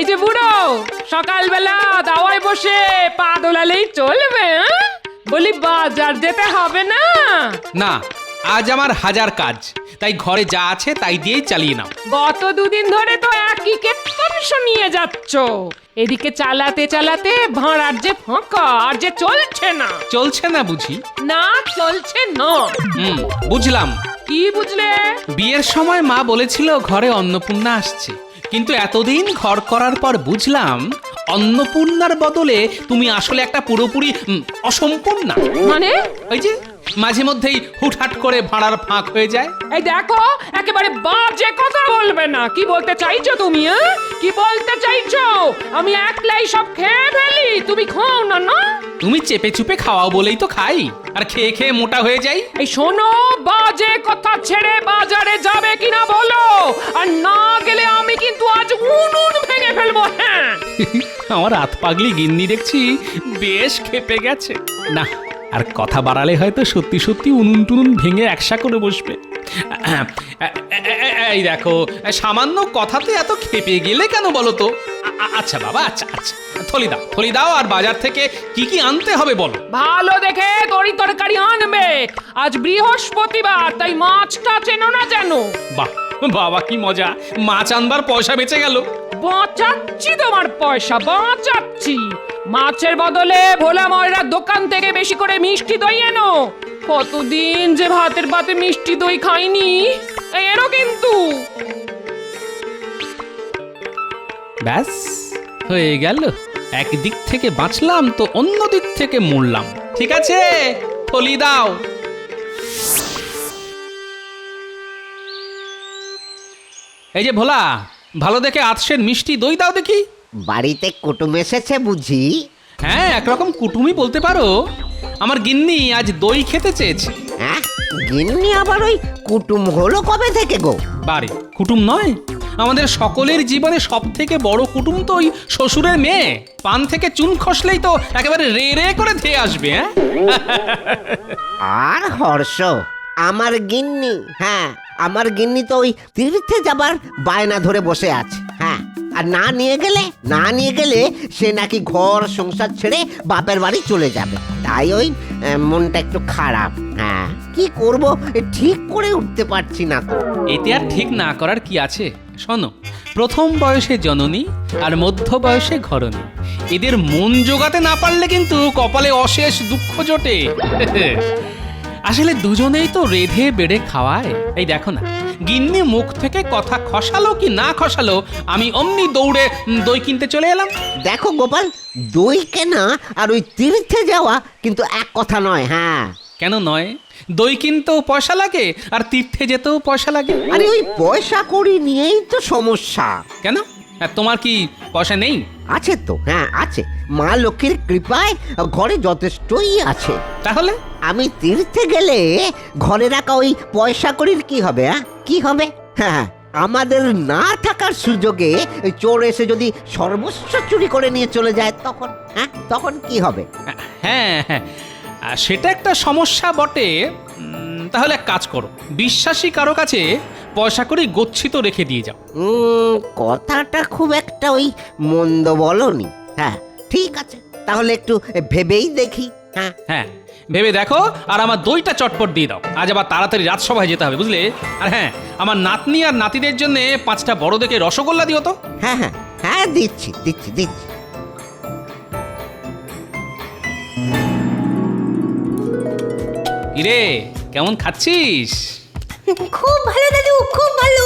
যে বুড়ো, সকালবেলা দাওয়ায় বসে পা দোলালেই চলবে? বলি বাজার যেতে হবে না? না, আজ আমার হাজার কাজ, তাই ঘরে যা আছে তাই দিয়েই চালিয়ে নাও। গত দুদিন ধরে তো একই কেতন শুনিয়ে যাচ্ছ। এদিকে চালাতে চালাতে ভাড়ার যে ফাঁকা, আর যে চলছে না। চলছে না বুঝি? না, চলছে না। বুঝলাম। কি বুঝলে? বিয়ের সময় মা বলেছিল ঘরে অন্নপূর্ণা আসছে, কিন্তু এতদিন ঘর করার পর বুঝলাম অন্নপূর্ণার বদলে তুমি আসলে একটা পুরোপুরি অসম্পূর্ণা। মানে? ওই যে মাঝে মধ্যেই হুটহাট করে ভাড়ার ফাঁক হয়ে যায়। এই দেখো, একেবারে বাজে কথা বলবে না। কি বলতে চাইছো তুমি? কি বলতে চাইছো? আমি একলাই সব খেয়ে ফেলি, তুমি খাও না? না, তুমি চেপে চুপে খাওয়াও বলেই তো খাই, আর খেয়ে খেয়ে মোটা হয়ে যাই। এই শোনো, বাজে কথা ছেড়ে বাজারে যাবে কিনা বলো, আর না গেলে আমি কিন্তু আজ উনুন ভেঙে ফেলবো। হ্যাঁ, আমার হাত পাগলি গিন্নি দেখছি বেশ খেপে গেছে। না, আর কথা বাড়ালে হয়তো সত্যি সত্যি উনুন টুনুন ভেঙে একসা করে বসবে। এই দেখো, সামান্য কথাতে এত খেপে গেলে কেন বলো তো? আচ্ছা বাবা, আচ্ছা আচ্ছা, থলি দাও, আর বাজার থেকে কি কি আনতে হবে বলো। ভালো দেখে তরি তরকারি আনবে। আজ বৃহস্পতিবার, তাই মাছটা চেনো না যেন। বাহ বাবা, কি মজা, মাছ আনবার পয়সা বেঁচে গেল। বাঁচাচ্ছি তোমার পয়সা, বাঁচাচ্ছি। মাছের বদলে ভোলা ময়রার দোকান থেকে বেশি করে মিষ্টি দই এনো। কতদিন যে ভাতের পাতে মিষ্টি দই খাইনি। এরও কিন্তু। ব্যাস হয়ে গেল, একদিক থেকে বাঁচলাম তো অন্য দিক থেকে মরলাম। ঠিক আছে, থলি দাও। এই যে ভোলা, ভালো দেখে আতসের মিষ্টি দই দাও দেখি। বাড়িতে কুটুম এসেছে বুঝি? হ্যাঁ, একরকম কুটুমই বলতে পারো। আমার গিন্নি আজ দই খেতে চেয়েছে। হ্যাঁ, গিন্নি আবার ওই কুটুম হলো কবে থেকে গো? বারে, কুটুম নয়, আমাদের সকলের জীবনে সব থেকে বড় কুটুম তো ওই শ্বশুরের মেয়ে। পান থেকে চুন খসলেই তো একেবারে রে রে করে ধেয়ে আসবে। হ্যাঁ, আর হর্ষ, আমার গিন্নি, হ্যাঁ আমার গিন্নি তো ওই তীর্থে যাবার বায়না ধরে বসে আছে। হ্যাঁ, আর না নিয়ে গেলে সে নাকি ঘর সংসার ছেড়ে বাপের বাড়ি চলে যাবে। তাই ওই মনটা একটু খারাপ। হ্যাঁ, কি করব ঠিক করে উঠতে পারছি না তো। এতে আর ঠিক না করার কি আছে? শোনো, প্রথম বয়সে জননী আর মধ্য বয়সে ঘরণী, এদের মন জোগাতে না পারলে কিন্তু কপালে অশেষ দুঃখ জোটে। আসলে দুজনেই তো রেধে বেড়ে খাওয়ায়। এই দেখো না, গিন্নি মুখ থেকে কথা খসালো কি না খসালো, আমি অমনি দৌড়ে দই কিনতে চলে এলাম। দেখো গোপাল, দই কেনা আর ওই তীর্থে যাওয়া কিন্তু এক কথা নয়। হ্যাঁ, কেন নয়? দই কিনতেও পয়সা লাগে, আর তীর্থে যেতেও পয়সা লাগে। আরে ওই পয়সা কড়ি নিয়েই তো সমস্যা। কেন, তোমার কি পয়সা নেই? আছে তো, হ্যাঁ আছে। মা লক্ষ্মীর কৃপায় ঘরে যথেষ্টই আছে। তাহলে আমি তীর্থে গেলে ঘরে রাখা ওই পয়সা কড়ির কি হবে? কি হবে? হ্যাঁ, আমাদের না থাকার সুযোগে চোর এসে যদি সর্বস্ব চুরি করে নিয়ে চলে যায়, তখন কি হবে? হ্যাঁ হ্যাঁ, সেটা একটা সমস্যা বটে। তাহলে এক কাজ করো, বিশ্বাসী কারো কাছে পয়সা করে গচ্ছিত রেখে দিয়ে যাও। কথাটা খুব একটা ওই মন্দ বলনি। হ্যাঁ ঠিক আছে, তাহলে একটু ভেবেই দেখি। হ্যাঁ হ্যাঁ, ভেবে দেখো, আর আমার দইটা চটপট দিয়ে দাও। আজ আবার তাড়াতাড়ি রাজসভায় যেতে হবে, বুঝলে? আর হ্যাঁ, আমার নাতনি আর নাতিদের জন্য 5টা বড় দেখে রসগোল্লা দিও তো। হ্যাঁ হ্যাঁ হ্যাঁ, দিচ্ছি। কিরে, কেমন খাচ্ছিস? খুব ভালো দাদু, খুব ভালো।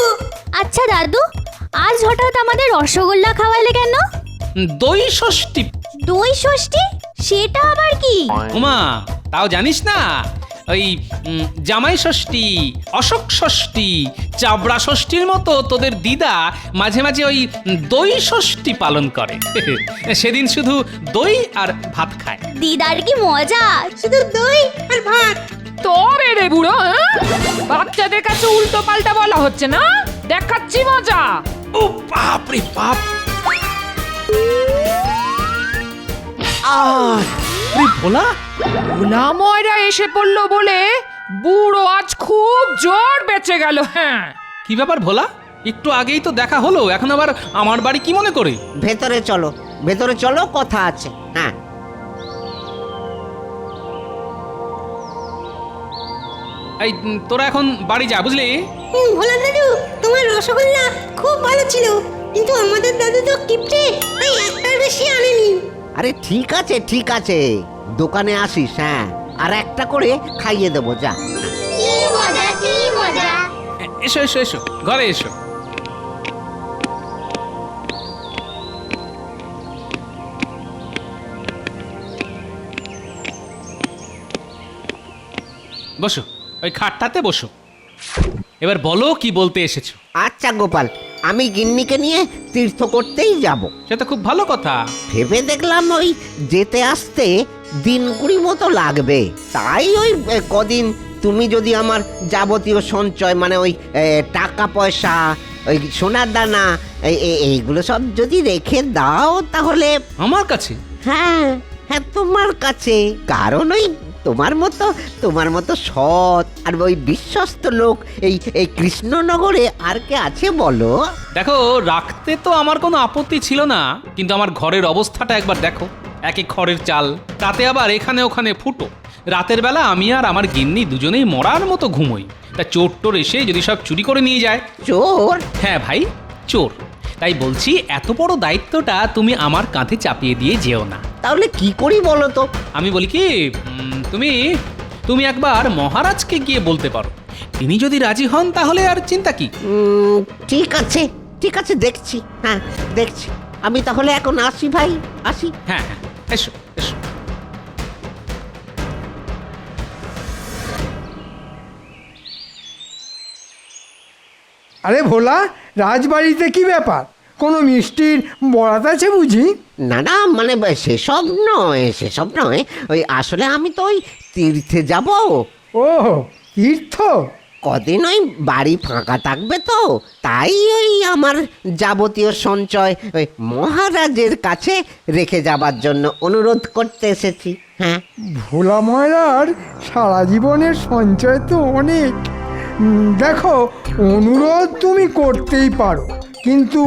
আচ্ছা দাদু, আজ হঠাৎ আমাদের রসগোল্লা খাওয়ালে কেন? দই ষষ্ঠী। দই ষষ্ঠী? সেটা আবার কি? উমা, তাও জানিস না? ওই জামাই ষষ্ঠী, অশোক ষষ্ঠী, চাবড়া ষষ্ঠীর মতো তোদের দিদা মাঝে মাঝে ওই দই ষষ্ঠী পালন করে। সেদিন শুধু দই আর ভাত খায়। দিদার কি মজা, শুধু দই আর ভাত। তবে রে বুড়ো, বাচ্চাদের কাছে উল্টো পাল্টা বলা হচ্ছে না। দেখাচ্ছি মজা। ও বাপ রে বাপ, ভোলা ভোলা ময়রা এসে পড়লো বলে বুড়ো আজ খুব জোর বেঁচে গেল। হ্যাঁ, কি ব্যাপার ভোলা? একটু আগেই তো দেখা হলো, এখন আবার আমার বাড়ি কি মনে করে? ভেতরে চলো, কথা আছে। হ্যাঁ, এই তোরা এখন বাড়ি যা, বুঝলি? ভোলা দাদু, তোমার রসগোল্লা খুব ভালো ছিল, কিন্তু আমাদের দাদু তো কিপটে, তাই একটার বেশি আনেনি। আরে ঠিক আছে, দোকানে আসিস। হ্যাঁ, আর একটা করে খাইয়ে দেবো, যা। কি মজা কি মজা। এসো এসো এসো, ঘরে এসো। বসো, ওই খাটটাতে বসো। এবার বলো কি বলতে এসেছো। আচ্ছা গোপাল, আমি গিন্নিকে নিয়ে তীর্থ করতেই যাব। সে তো খুব ভালো কথা। ভেবে দেখলাম ওই যেতে আসতে দিন 20 মতো লাগবে, তাই ওই কদিন তুমি যদি আমার যাবতীয় সঞ্চয় মানে ওই টাকা পয়সা, ওই সোনার দানা, এইগুলো সব যদি রেখে দাও তাহলে। আমার কাছে? হ্যাঁ হ্যাঁ, তোমার কাছে। কারণ ওই তোমার মতো সৎ আর ওই বিশ্বস্ত লোক এই কৃষ্ণনগরে আর কে আছে বলো? দেখো, রাখতে তো আমার কোনো আপত্তি ছিল না, কিন্তু আমার ঘরের অবস্থাটা একবার দেখো। একে খড়ের চাল, তাতে আবার এখানে ওখানে ফুটো। রাতের বেলা আমি আর আমার গিন্নি দুজনেই মরার মতো ঘুমোই। তা চোর টোর এসে যদি সব চুরি করে নিয়ে যায়। চোর? হ্যাঁ ভাই, চোর। তাই বলছি, এত বড় দায়িত্বটা তুমি আমার কাঁধে চাপিয়ে দিয়ে যেও না। তাহলে কি করি বলো তো? আমি বলি কি, তুমি একবার মহারাজকে গিয়ে বলতে পারো। তিনি যদি রাজি হন তাহলে আর চিন্তা কি। ঠিক আছে, দেখছি। হ্যাঁ, দেখছি। আমি তাহলে এখন আসি ভাই, আসি। হ্যাঁ হ্যাঁ, এসো এসো। আরে ভোলা, রাজবাড়িতে কি ব্যাপার? কোনো মিষ্টির বরাত আছে বুঝি? না মানে সেসব নয়, ওই আসলে আমি তো ওই তীর্থে যাব। ও, তীর্থ? কদিন ওই বাড়ি ফাঁকা থাকবে তো, তাই ওই আমার যাবতীয় সঞ্চয় ওই মহারাজের কাছে রেখে যাবার জন্য অনুরোধ করতে এসেছি। হ্যাঁ, ভোলা ময়রার সারা জীবনের সঞ্চয় তো অনেক। দেখো, অনুরোধ তুমি করতেই পারো, কিন্তু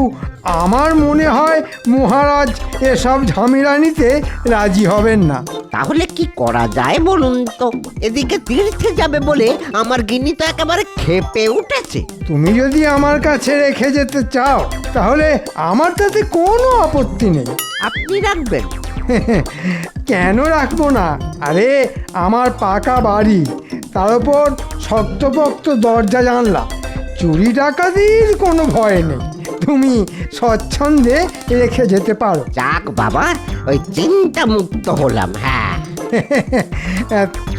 আমার মনে হয় মহারাজ এসব ঝামেলা নিতে রাজি হবেন না। তাহলে কি করা যায় বলুন তো? এদিকে তীর্থে যাবে বলে আমার গিন্নি তো একেবারে ক্ষেপে উঠেছে। তুমি যদি আমার কাছে রেখে যেতে চাও তাহলে আমার তাতে কোনো আপত্তি নেই। আপনি রাখবেন? কেন রাখবো না? আরে, আমার পাকা বাড়ি, তার উপর শক্তপোক্ত দরজা জানলা, চুরি ডাকাতির কোনো ভয় নেই। তুমি স্বচ্ছন্দে রেখে যেতে পারো। যাক বাবা, ওই চিন্তা মুক্ত হলাম। হ্যাঁ,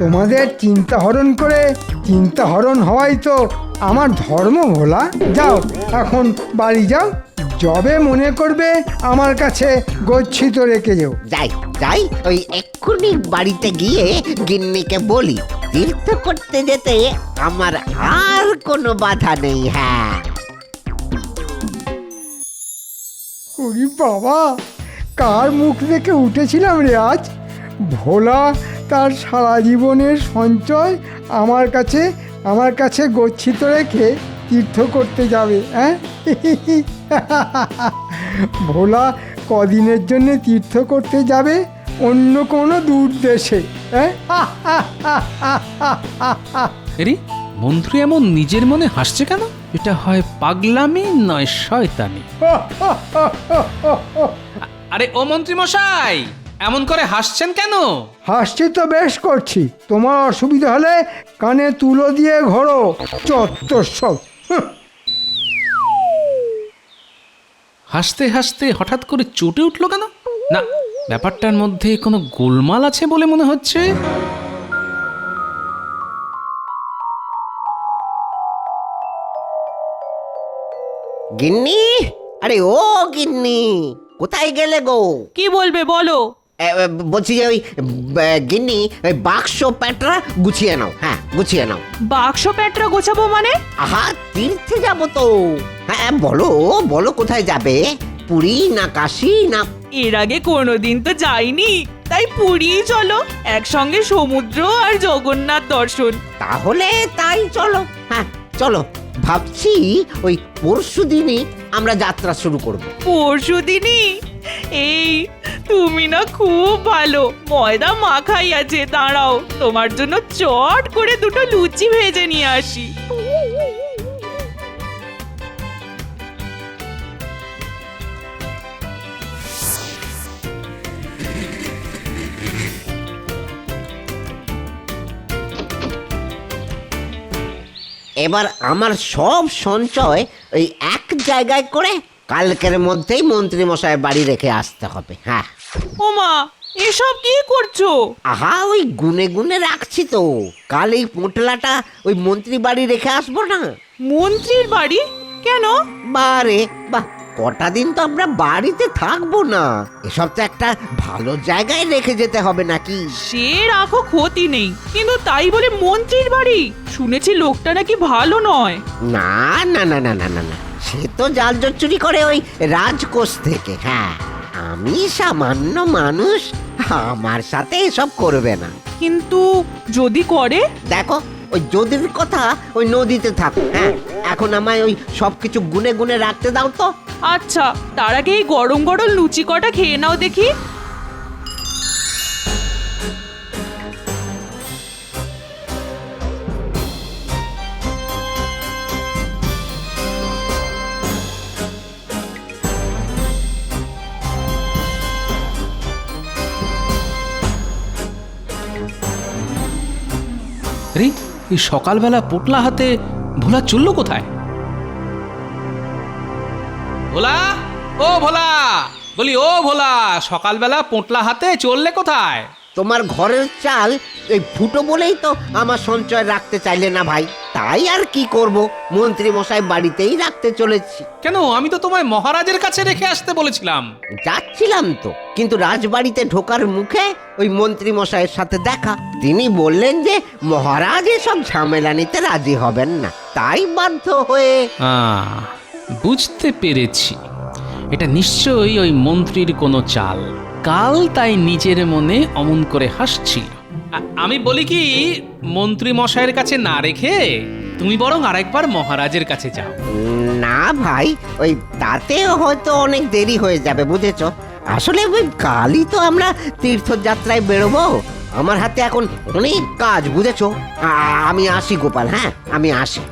তোমাদের চিন্তা হরণ হওয়াই তো আমার ধর্ম ভোলা। যাও, এখন বাড়ি যাও, যবে মনে করবে আমার কাছে গচ্ছিত রেখে যেও। যাই, ওই এক্ষুনি বাড়িতে গিয়ে গিন্নিকে বলি তীর্থ করতে যেতে আমার আর কোনো বাধা নেই। হ্যাঁ। ওরে বাবা, কার মুখ দেখে উঠেছিলাম রে আজ! ভোলা তার সারা জীবনের সঞ্চয় আমার কাছে গচ্ছিত রেখে তীর্থ করতে যাবে। হ্যাঁ, ভোলা কদিনের জন্য তীর্থ করতে যাবে অন্য কোনো দূর দেশে। হ্যাঁ, এরি, মন্ত্রী এমন নিজের মনে হাসছে কেন? এটা হয় পাগলামি নয় শয়তানি। আরে ও মন্ত্রী মশাই, এমন করে হাসছেন কেন? হাসছি তো বেশ করছি। তোমার অসুবিধা হলে কানে তুলো দিয়ে ঘোরো, চত্বর সব। হাসতে হাসতে হঠাৎ করে চটে উঠলো কেন? না, ব্যাপারটার মধ্যে কোনো গোলমাল আছে বলে মনে হচ্ছে। গিন্নি, আরে ও গিন্নি, কোথায় গেলে গো? কি বলবে বলো? বলছি যে ওই গিন্নি, ওই বাক্স প্যাটরা গুছিয়ে নাও। হ্যাঁ, গুছিয়ে নাও। বাক্স প্যাটরা গোছাবো মানে? আহা, তীর্থে যাব তো। হ্যাঁ, বলো কোথায় যাবে? পুরী না কাশী না? এর আগে কোনোদিন তো যাইনি, তাই পুরী চলো, একসঙ্গে সমুদ্র আর জগন্নাথ দর্শন। তাহলে তাই চলো। হ্যাঁ চলো, ভাবছি ওই পরশু দিনই আমরা যাত্রা শুরু করব। পরশু দিনই? এই তুমি না খুব ভালো, ময়দা মাখাই আছে, দাঁড়াও তোমার জন্য চট করে দুটো লুচি ভেজে নিয়ে আসি। এবার আমার সব সঞ্চয় ওই এক জায়গায় করে কালকের মধ্যেই মন্ত্রী মশাই বাড়ি রেখে আসতে হবে। হ্যাঁ। ওমা, এসব কি করছো? আহা, ওই গুনে গুনে রাখছি তো, কাল এই পোটলাটা ওই মন্ত্রী বাড়ি রেখে আসবো না। মন্ত্রীর বাড়ি? কেন? বারে বাহ, কটা দিন তো আমরা বাড়িতে থাকবো না, এসব তো একটা ভালো জায়গায় রেখে যেতে হবে নাকি? সে রাখো, ক্ষতি নেই, কিন্তু তাই বলে মন্ত্রীর বাড়ি? শুনেছি লোকটা নাকি ভালো নয়। না না না না না না না, সে তো জাল জোট চুরি করে ওই রাজকোষ থেকে। হ্যাঁ, আমি সামান্য মানুষ, আমার সাথে এসব করবে না। কিন্তু যদি করে? দেখো, ওই যদির কথা ওই নদীতে থাক। হ্যাঁ, এখন আমায় ওই সবকিছু গুনে গুনে রাখতে দাও তো। আচ্ছা, তার আগে এই গরম গরম লুচি কটা খেয়ে নাও দেখি। রে, এই সকালবেলা পোটলা হাতে ভোলা চললো কোথায়? ভোলা, ও ভোলা, বলি ও ভোলা, সকালবেলা পোটলা হাতে চললে কোথায়? তোমার ঘরের চাল এই ফুটো বলেই তো আমার সঞ্চয় রাখতে চাইলে না ভাই, তাই আর কি করব, মন্ত্রী মশাই বাড়িতেই রাখতে চলেছি। কেন, আমি তো তোমায় মহারাজের কাছে রেখে আসতে বলেছিলাম। যাচ্ছিলাম তো, কিন্তু রাজবাড়িতে ঢোকার মুখে ওই মন্ত্রী মশাইয়ের সাথে দেখা। তিনি বললেন যে মহারাজ এসব ঝামেলা নিতে রাজি হবেন না, তাই বাধ্য হয়ে। বুঝতে পেরেছি, এটা নিশ্চয়ই ওই মন্ত্রীর কোনো চাল। কাল তাই নিজের মনে অমন করে হাসছিল। আমি বলি কি, মন্ত্রী মশাইয়ের কাছে না রেখে তুমি বরং আরেকবার মহারাজের কাছে যাও। না ভাই, ওই তাতেও হয়তো অনেক দেরি হয়ে যাবে, বুঝেছো? আসলে ওই কালই তো আমরা তীর্থযাত্রায় বেরোবো, আমার হাতে এখন অনেক কাজ, বুঝেছো? আমি আসি গোপাল, হ্যাঁ আমি আসি।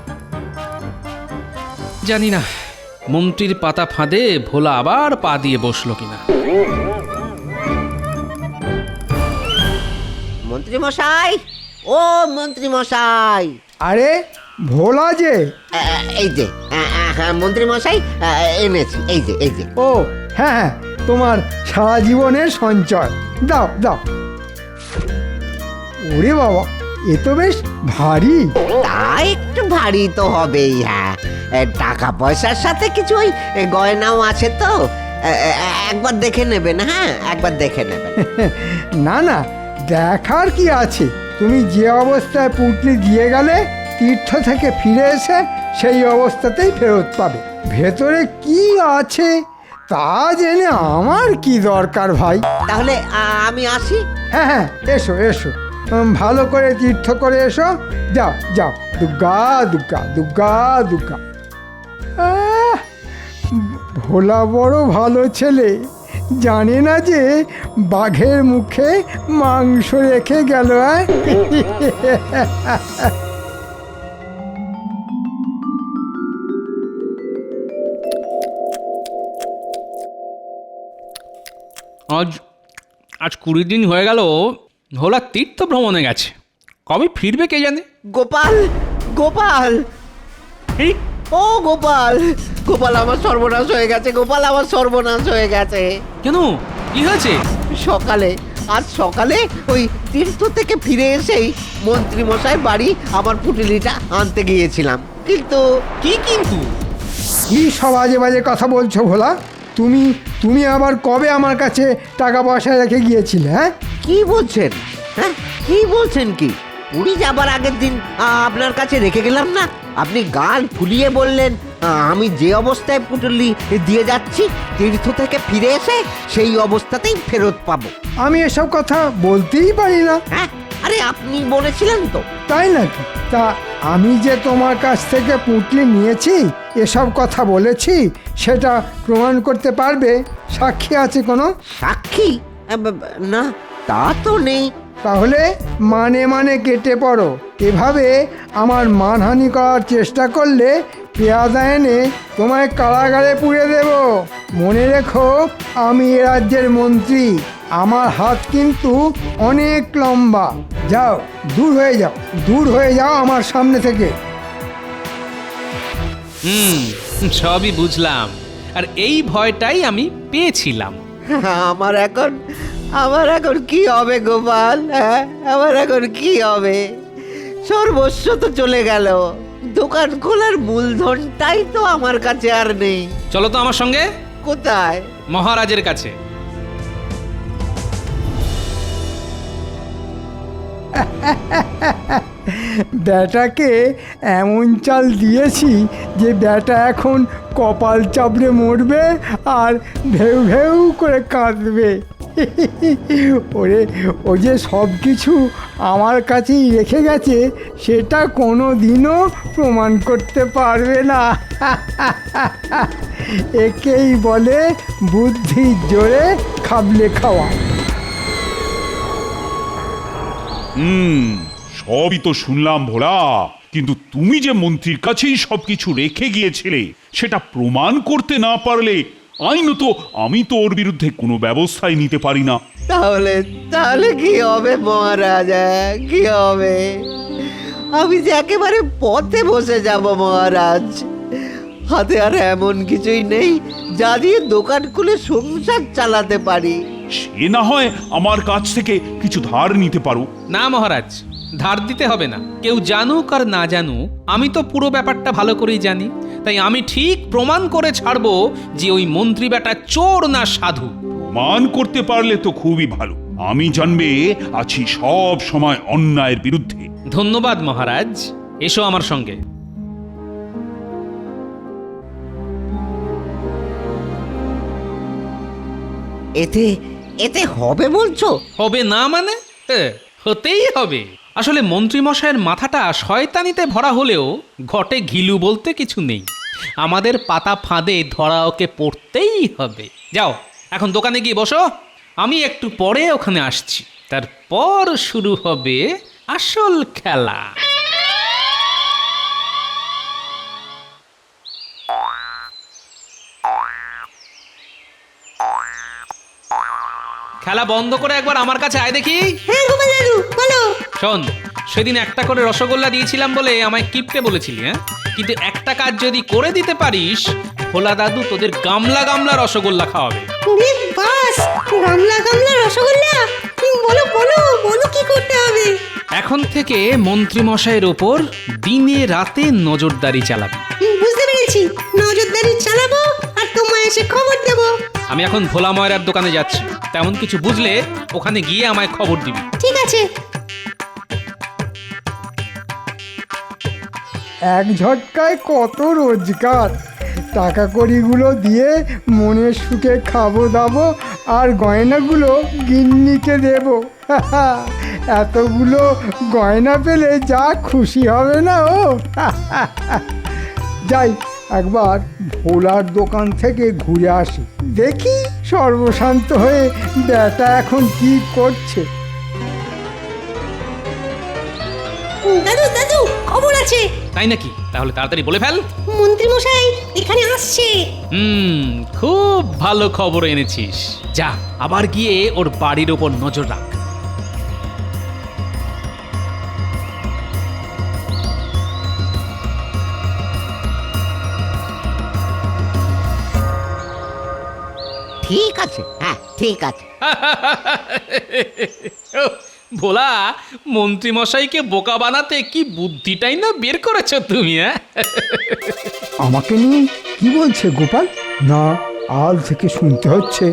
জানি না মন্ত্রীর পাতা ফাঁদে ভোলা আবার পা দিয়ে বসলো কিনা। মন্ত্রী মশাই, ও মন্ত্রী মশাই। আরে ভোলা যে, এই যে মন্ত্রী মশাই, এনেছি, এই যে এই যে। ও হ্যাঁ হ্যাঁ, তোমার সারা জীবনের সঞ্চয়, দাও দাও। ওরে বাবা, এ তো বেশ ভারী। তা একটু ভারী তো হবেই। হ্যাঁ, টাকা পয়সার সাথে কিছু ওই গয়নাও আছে তো, একবার দেখে নেবেন। হ্যাঁ, একবার দেখে নেবেন। না না, দেখার কি আছে, তুমি যে অবস্থায় পুঁটলি দিয়ে গেলে তীর্থ থেকে ফিরে এসে সেই অবস্থাতেই ফেরত পাবে। ভেতরে কি আছে তা জেনে আমার কি দরকার ভাই। তাহলে আমি আসি। হ্যাঁ হ্যাঁ, এসো এসো, ভালো করে তীর্থ করে এসো। যাও যাও, দুর্গা দুর্গা দুর্গা দুর্গা। আহ, ভোলা বড় ভালো ছেলে, জানে না যে বাঘের মুখে মাংস রেখে গেল। আজ আজ 20 দিন হয়ে গেল ভোলা তীর্থ ভ্রমণে গেছে, কবে ফিরবে কে জানে। গোপাল, গোপাল, এই, ও গোপাল, গোপাল আমার সর্বনাশ হয়ে গেছে, গোপাল আমার সর্বনাশ হয়ে গেছে। কেন, কি হয়েছে? সকালে, আজ সকালে ওই তীর্থ থেকে ফিরে এসেই মন্ত্রী মশাই বাড়ি আমার পুটলিটা আনতে গিয়েছিলাম, কিন্তু কি কিন্তু? কি সব আজে বাজে কথা বলছো ভোলা? তুমি তুমি আবার কবে আমার কাছে টাকা পয়সা রেখে গিয়েছিলে? হ্যাঁ, কি বলছেন? হ্যাঁ, কি বলছেন? কি পুরী যাবার আগের দিন আপনার কাছে রেখে গেলাম না? আপনি গাল ফুলিয়ে বললেন আমি যে অবস্থায় পুটলি দিয়ে যাচ্ছি তীর্থ থেকে ফিরে এসে সেই অবস্থাতেই ফেরত পাবো। আমি এসব কথা বলতেই পারি না। হ্যাঁ, আরে আপনি বলেছিলেন তো। তাই নাকি? তা আমি যে তোমার কাছ থেকে পুঁটলি নিয়েছি এসব কথা বলেছি সেটা প্রমাণ করতে পারবে? সাক্ষী আছে কোনো? সাক্ষী? না, তা তো নেই। তাহলে মানে কেটে পড়ো। এভাবে আমার মানহানি করার চেষ্টা করলে পেয়াদা এনে তোমায় কারাগারে পুড়ে দেব। মনে রেখো, আমি এ রাজ্যের মন্ত্রী, আমার হাত কিন্তু অনেক লম্বা। যাও, দূর হয়ে যাও আমার সামনে থেকে। সবই বুঝলাম, আর এই ভয়টাই আমি পেয়েছিলাম। আমার এখন কি হবে গোপাল? হ্যাঁ, আমার এখন কি হবে? সর্বস্ব তো চলে গেল, দোকান খোলার মূলধনটাই তো আমার কাছে আর নেই। চলো তো আমার সঙ্গে। কোথায়? মহারাজের কাছে। ব্যাটাকে এমন চাল দিয়েছি যে ব্যাটা এখন কপাল চাপড়ে মরবে আর ভেউ ভেউ করে কাঁদবে। ওরে, ও যে সব কিছু আমার কাছেই রেখে গেছে সেটা কোনো দিনও প্রমাণ করতে পারবে না। একেই বলে বুদ্ধির জোরে খাবলে খাওয়া। সবই তো শুনলাম ভোলা, কিন্তু তুমি যে মন্ত্রীর কাছেই সবকিছু রেখে গিয়েছিলে সেটা প্রমাণ করতে না পারলে আইনত আমি তো ওর বিরুদ্ধে কোনো ব্যবস্থাই নিতে পারি না। তাহলে কি হবে মহারাজ? কি হবে? আমি যে একেবারে পথে বসে যাব মহারাজ। হাতে আর এমন কিছুই নেই যা দিয়ে দোকান খুলে সংসার চালাতে পারি। সে না হয় আমার কাছ থেকে কিছু ধার নিতে পারো। না মহারাজ, ধার দিতে হবে না। কেউ জানুক আর না জানুক, আমি তো পুরো ব্যাপারটা ভালো করেই জানি। তাই আমি ঠিক প্রমাণ করে ছাড়বো যে ওই মন্ত্রী বেটা চোর না সাধু। প্রমাণ করতে পারলে তো খুবই ভালো। আমি জানবে আছি সব সময় অন্যায়ের বিরুদ্ধে। ধন্যবাদ মহারাজ, এসো আমার সঙ্গে। এতে হবে বলছো? হবে না মানে? হতেই হবে। আসলে মন্ত্রী মশাইয়ের মাথাটা শয়তানিতে ভরা হলেও ঘটে ঘিলু বলতে কিছু নেই। আমাদের পাতা ফাঁদে ধরা ওকে পড়তেই হবে। যাও, এখন দোকানে গিয়ে বসো, আমি একটু পরে ওখানে আসছি। তারপর শুরু হবে আসল খেলা। খেলা বন্ধ করে একবার আমার কাছে আয় দেখি। হ্যাঁ গোপাল দাদু, বলো। শোন, সেদিন একটা করে রসগোল্লা দিয়েছিলাম বলে আমায় কিপটে বলেছিলি, হ্যাঁ? কিন্তু একটা কাজ যদি করে দিতে পারিস, ভোলা দাদু তোদের গামলা গামলা রসগোল্লা খাওয়াবে। বাস, গামলা রসগোল্লা। বলো কি করতে হবে? এখন থেকে মন্ত্রী মশাইয়ের ওপর দিনে রাতে নজরদারি চালাবি। বুঝতে পেরেছি, নজরদারি চালাবো আর তোমায় এসে খবর দেবো। আমি এখন ভোলা ময়রার দোকানে যাচ্ছি, তেমন কিছু বুঝলে ওখানে গিয়ে আমায় খবর দিবি। ঠিক আছে। এক ঝটকায় কত রোজগার। টাকা কড়িগুলো দিয়ে মনের সুখে খাবো দাবো আর গয়নাগুলো গিন্নিকে দেব। এতগুলো গয়না পেলে যা খুশি হবে না ও। যাই, একবার ভোলার দোকান থেকে ঘুরে আসি, দেখি সর্বশান্ত হয়ে ব্যাটা এখন কি করছে। দাদু খবর আছে। তাই নাকি? তাহলে তাড়াতাড়ি বলে ফেল। মন্ত্রী মশাই এখানে আসছে। খুব ভালো খবর এনেছিস। যা, আবার গিয়ে ওর বাড়ির ওপর নজর রাখ। ঠিক আছে, হ্যাঁ ঠিক আছে। ভোলা, মন্ত্রী মশাইকে বোকা বানাতে কি বুদ্ধিটাই না বের করেছো তুমি, হ্যাঁ? আমাকে নিয়ে কি বলছে গোপাল? না, আজ থেকে শুনতে হচ্ছে।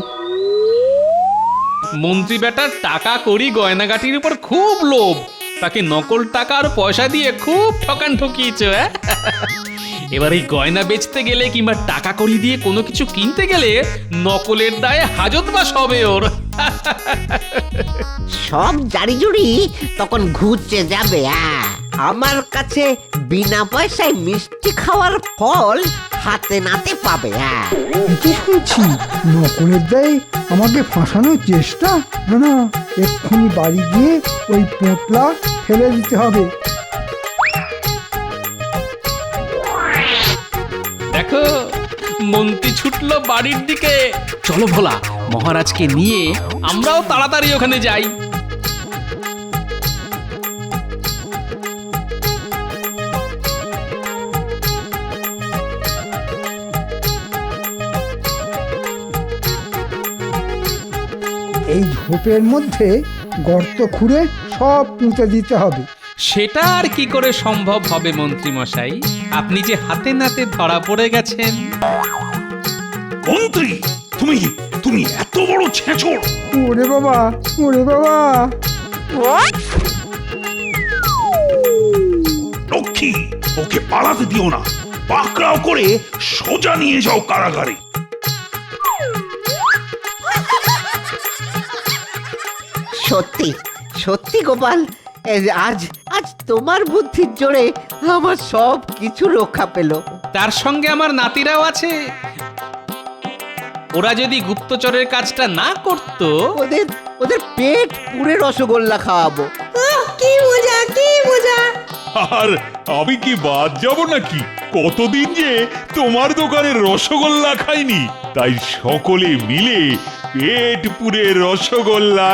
মন্ত্রী বেটার টাকা কড়ি গয়নাগাটির উপর খুব লোভ, তাকে নকল টাকা আর পয়সা দিয়ে খুব ঠকান ঠকিয়েছে। এবার এই গয়না বেচতে গেলে কিংবা টাকা কড়ি দিয়ে কোনো কিছু কিনতে গেলে নকলের দায়ে হাজতবাস হবে ওর। সব জারি জুড়ি তখন ঘুরছে যাবে। আমার কাছে বিনা পয়সায় মিষ্টি খাওয়ার ফল হাতে নাতে পাবে। হ্যাঁ, কি শুনছি নকুলের দায় আমাকে ফাঁসানোর চেষ্টা? না না, এক্ষুনি বাড়ি গিয়ে ওই পোঁতলা ফেলে দিতে হবে। দেখো মন্ত্রী ছুটলো বাড়ির দিকে। চলো ভোলা, মহারাজকে নিয়ে আমরাও তাড়াতাড়ি ওখানে যাই। এই ঝোপের মধ্যে গর্ত খুঁড়ে সব পুঁতে দিতে হবে। সেটা আর কি করে সম্ভব হবে মন্ত্রী মশাই? আপনি যে হাতে নাতে ধরা পড়ে গেছেন। মন্ত্রী, তুমি তুমি এত বড় ছেঁচড়! ওরে বাবা, ওরে বাবা! লক্ষ্মী, ওকে পালাতে দিও না, পাকড়াও করে সোজা নিয়ে যাও কারাগারে। সত্যি সত্যি গোপাল, এই যে আজ আজ তোমার বুদ্ধির জোরে আমার সব কিছু রক্ষা পেল। তার সঙ্গে আমার নাতিরাও আছে। ওরা যদি গুপ্তচরের কাজটা না করতো, ওদের ওদের পেট পুরে রসগোল্লা খাওয়াবো। কি মজা, কি মজা! আর আমি কি বাদ যাব নাকি? কতদিন যে তোমার দোকানের রসগোল্লা খাইনি, তাই সকলে মিলে পেট পুরে রসগোল্লা।